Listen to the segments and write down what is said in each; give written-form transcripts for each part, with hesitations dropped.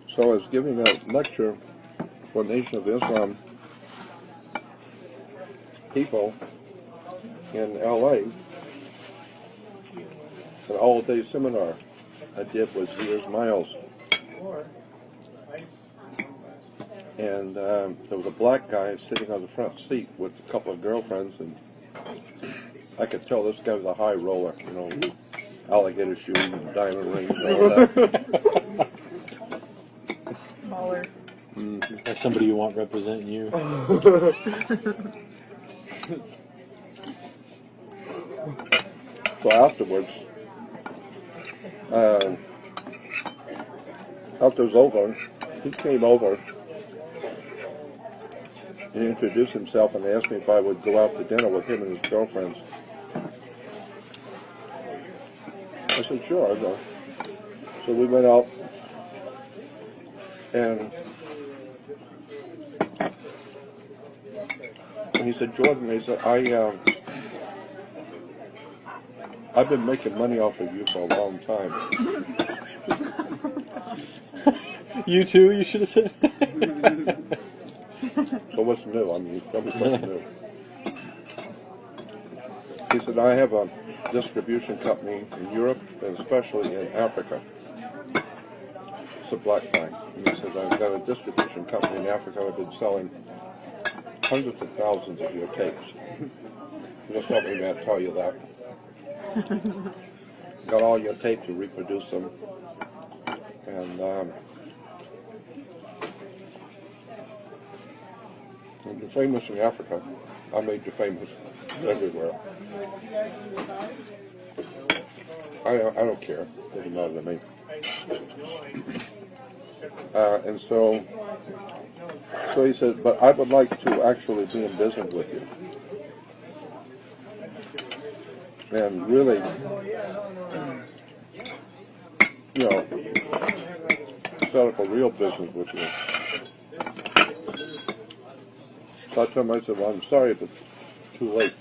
So I was giving a lecture for Nation of Islam people in LA, an all-day seminar I did was Years Miles. And there was a black guy sitting on the front seat with a couple of girlfriends, and I could tell this guy was a high roller, you know, alligator shoes and diamond rings and all that. Baller. Like somebody you want representing you. So afterwards, after it was over, he came over and introduced himself and asked me if I would go out to dinner with him and his girlfriends. I said, sure, I'll go. So we went out, and he said, Jordan, he said, I've been making money off of you for a long time. You too, you should have said. So what's new? I mean, tell me what's new. He said, I have a distribution company in Europe and especially in Africa. It's a black guy. And he says, I've got a distribution company in Africa. I've been selling hundreds of thousands of your tapes. Just help me, man, tell you that. Got all your tapes to reproduce them. And you're famous in Africa. I made you famous everywhere. I don't care. It doesn't matter to me. And so he said, but I would like to actually be in business with you. And really, you know, set up a real business with you. So I told him, I said, well, I'm sorry, but it's too late.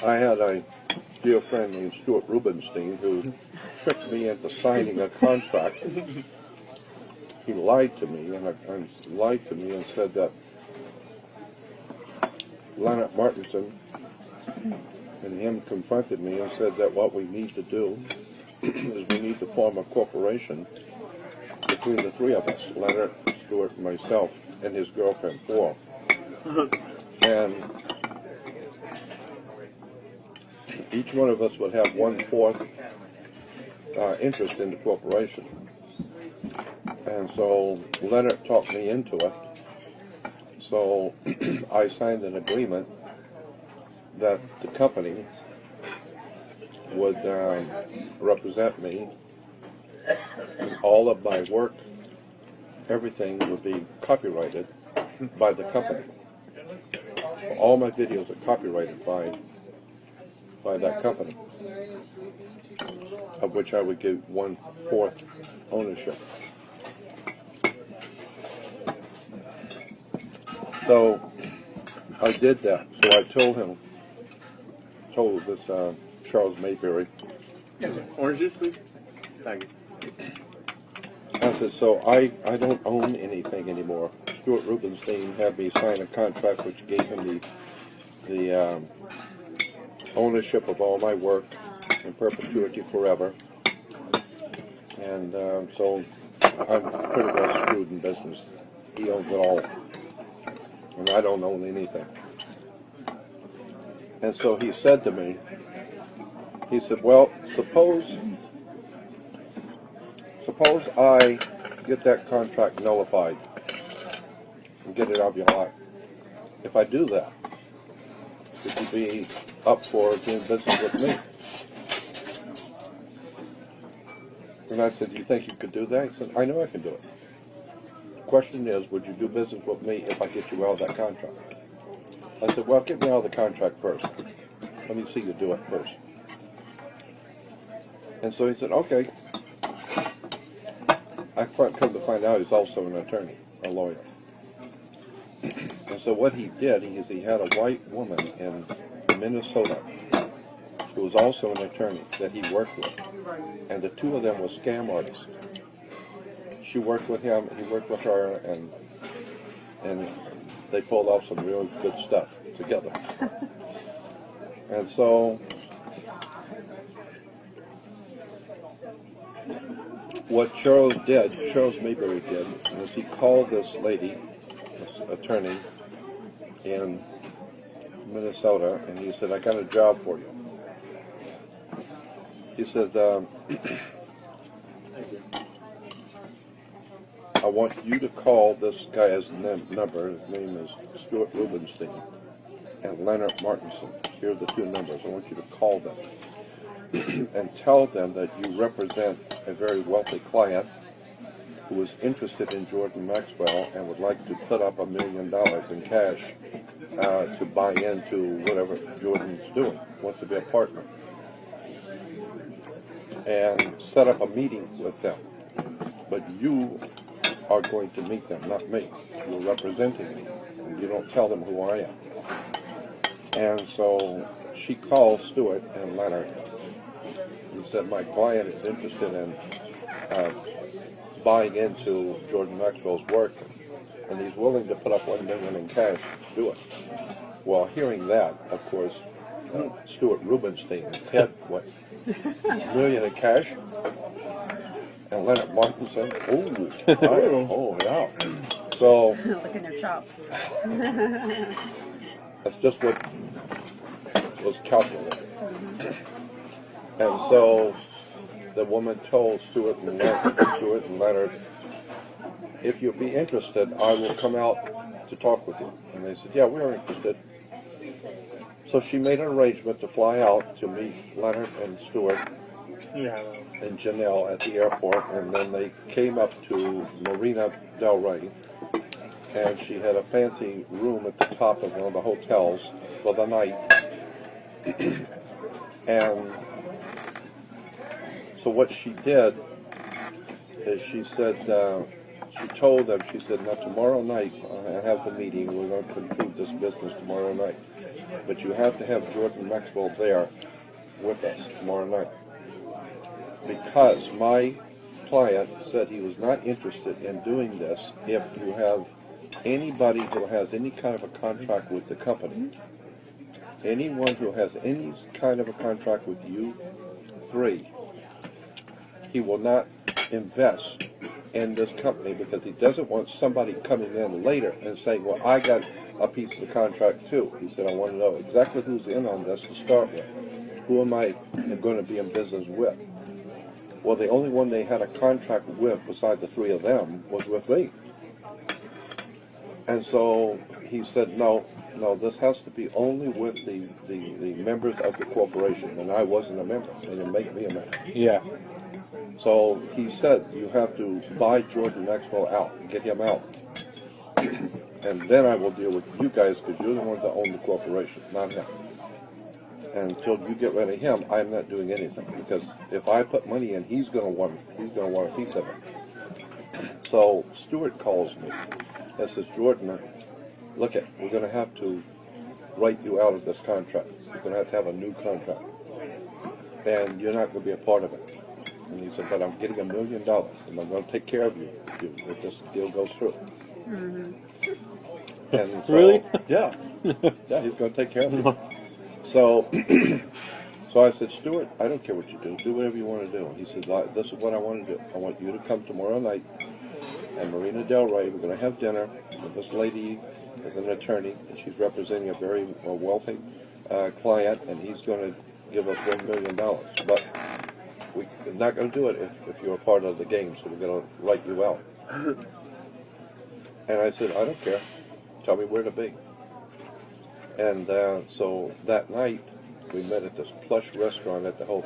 I had a dear friend named Stuart Rubenstein who tricked me into signing a contract. He lied to me and said that Leonard Martinson and him confronted me and said that what we need to do is we need to form a corporation between the three of us, Leonard, Stuart, and myself, and his girlfriend, Paul. And each one of us would have 1/4 interest in the corporation. And so Leonard talked me into it. So I signed an agreement that the company would represent me. All of my work, everything would be copyrighted by the company. All my videos are copyrighted by that company, of which I would give 1/4 ownership. So I did that. So I told this Charles Mayberry. Yes, sir. Orange juice, please. Thank you. I said, so I don't own anything anymore. Stuart Rubenstein had me sign a contract which gave him the ownership of all my work in perpetuity forever. And so I'm pretty well screwed in business. He owns it all. And I don't own anything. And so he said to me, he said, well, suppose I get that contract nullified and get it out of your life. If I do that, would you be up for doing business with me? And I said, do you think you could do that? He said, I know I can do it. The question is, would you do business with me if I get you out of that contract? I said, well, get me out of the contract first. Let me see you do it first. And so he said, okay. I come to find out he's also an attorney, a lawyer. And so what he did is he had a white woman in Minnesota who was also an attorney that he worked with. And the two of them were scam artists. She worked with him, he worked with her, and they pulled off some real good stuff together. And so what Charles Mayberry did, was he called this lady, this attorney in Minnesota, and he said, I got a job for you. He said, I want you to call this guy's number. His name is Stuart Rubenstein and Leonard Martinson. Here are the two numbers. I want you to call them and tell them that you represent a very wealthy client who is interested in Jordan Maxwell and would like to put up $1 million in cash to buy into whatever Jordan's doing, wants to be a partner. And set up a meeting with them. But you are going to meet them, not me. You're representing me. And you don't tell them who I am. And so she called Stuart and Leonard and said, my client is interested in buying into Jordan Maxwell's work, and he's willing to put up $1 million in cash to do it. Well, hearing that, of course, Stuart Rubenstein had what, $1 million in cash? And Leonard Martinson, oh yeah. So Look at their chops. that's just what was calculated. And so the woman told Stuart and Leonard, if you'll be interested, I will come out to talk with you. And they said, yeah, we're interested. So she made an arrangement to fly out to meet Leonard and Stuart and Janelle at the airport, and then they came up to Marina Del Rey, and she had a fancy room at the top of one of the hotels for the night. And so what she did is she said, she told them, she said, now tomorrow night I have the meeting, we're going to conclude this business tomorrow night. But you have to have Jordan Maxwell there with us tomorrow night. Because my client said he was not interested in doing this if you have anybody who has any kind of a contract with the company. Anyone who has any kind of a contract with you three, he will not invest in this company because he doesn't want somebody coming in later and saying, well, I got a piece of the contract too. He said, I want to know exactly who's in on this to start with. Who am I going to be in business with? Well, the only one they had a contract with beside the three of them was with me. And so he said, no, this has to be only with the members of the corporation. And I wasn't a member. They didn't make me a member. Yeah. So he said, you have to buy Jordan Maxwell out, get him out. And then I will deal with you guys because you're the ones that own the corporation, not him. And until you get rid of him, I'm not doing anything because if I put money in, he's going to want a piece of it. So Stuart calls me and says, Jordan, look we're going to have to write you out of this contract. You're going to have a new contract, and you're not going to be a part of it. And he said, but I'm getting $1 million, and I'm going to take care of you if this deal goes through. Mm-hmm. And so, really? Yeah, he's going to take care of you. So I said, Stuart, I don't care what you do whatever you want to do. He said, this is what I want to do. I want you to come tomorrow night at Marina Del Rey. We're going to have dinner. And this lady is an attorney, and she's representing a very wealthy client, and he's going to give us $1 million. But we're not going to do it if you're a part of the game, so we're going to write you out. And I said, I don't care. Tell me where to be. And so that night, we met at this plush restaurant at the hotel.